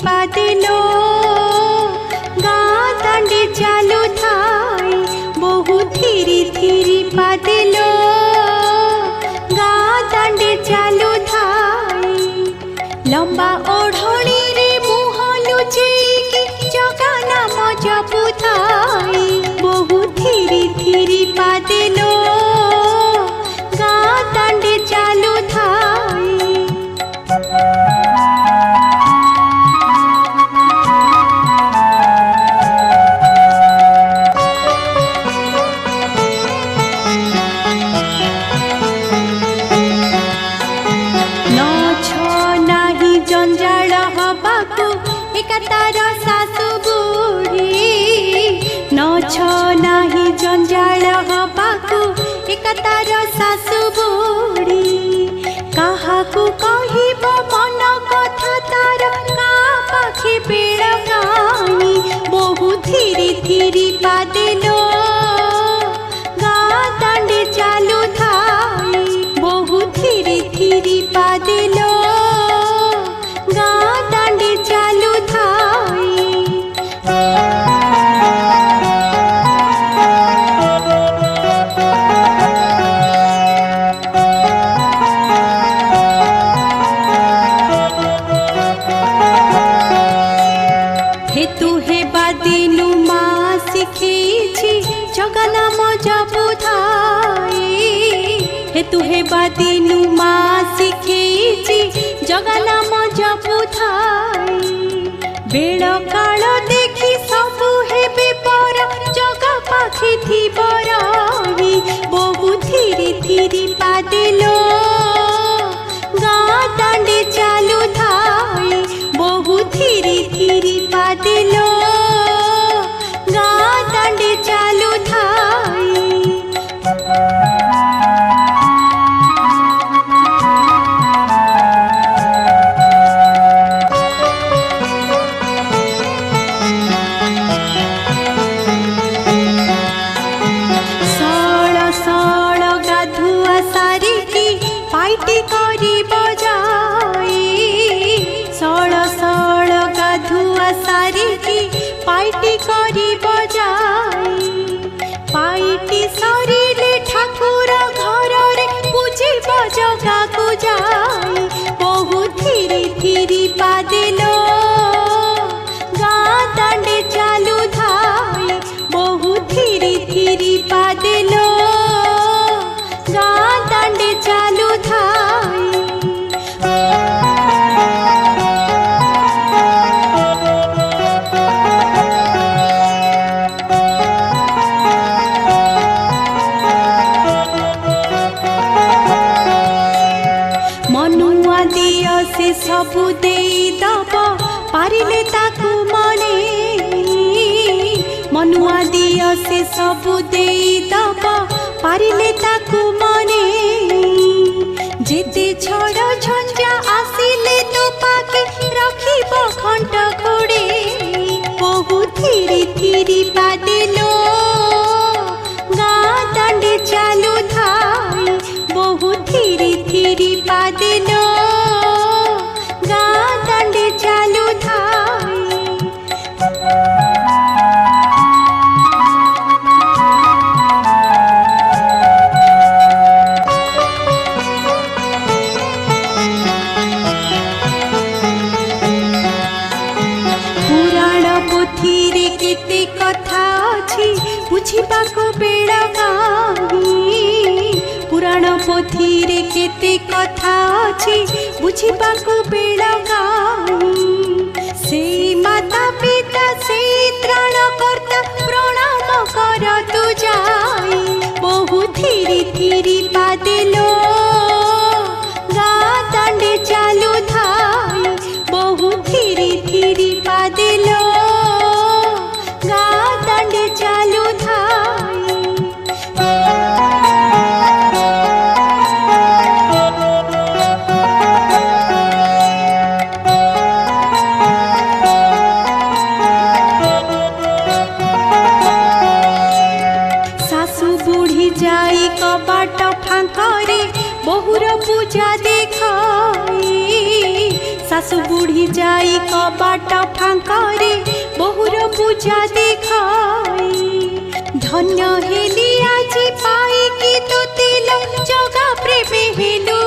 पादेलो गाँ दांडे चालू थाई बहु धीरे पादेलो गाँ दांडे चालू थाई लंबा ओढ़णी रे मुह लुचेकी जगा नाम जपु थाई बहु धीरे पादेलो गाँ दांडे चालू थाई जंजाल हबाकू एकातार सासु बुढ़ी न छ नाही जंजाल हबाकू एकातार सासु बुढ़ी काहाकू कहिब मन कथा तार का पाखे बेड़ गाई बहु धीरे पादेलो गाँ दांडे चालू थाई बहु धीरे पादेलो गाँ दांडे चालू थाई हेतु हे बादिनु माँ शिखेछि जगा नाम जपु थाई हेतु हे बादिनु माँ शिखेछि जगा नाम जपु थाई बेल काल देखी सबु हेबे पर जगा पाखे थिब रही बहु धीरे पादेलो गाँ दांडे चालू थाई बहु धीरे पादेलो गाँ दांडे चालू थाई पाइटी करी बजाई सळ सळ गाधुआ सारिकी पाइटी करी बजाई पाइटी सरिले ठाकुर घर रे पूजिब जगा को जाई बहु धीरे पादेलो गाँ दांडे चालू थाई बहु धीरे पादेलो गाँ दांडे चालू थाई मनुआ दिय से सबु देई दब पारिले ताकू मने मनुआ दिय से सबु देई दब पारिले ताकू मने जेते छड़ झंझा आसिले तो पाके रखिब खंट खोड़े बहु धीरे पादेलो गाँ दांडे चालू थाई बहु धीरे पादेलो गाँ दांडे चालू थाई केते कथा अछि बुझिबाको बेड़ गाई पुराण पोथी रे केते कथा अछि बुझिबाको बेड़ गाई से माता पिता से त्राणकर्ता प्रणाम कर तु जाई बहु धीरे पादेलो गाँ दांडे चालू थाई बहु धीरे पादेलो गाँ दांडे चालू थाई सासु बुढ़ी जाई कबाट फांकरे बहुर पूजा देखाई শাশু বুঢ়ী যাই কবাট ফাঙ্করে বহুর পূজা দেখাই ধন্য হেলি আজি পাইকি তোতে জগা প্রেমে হেলু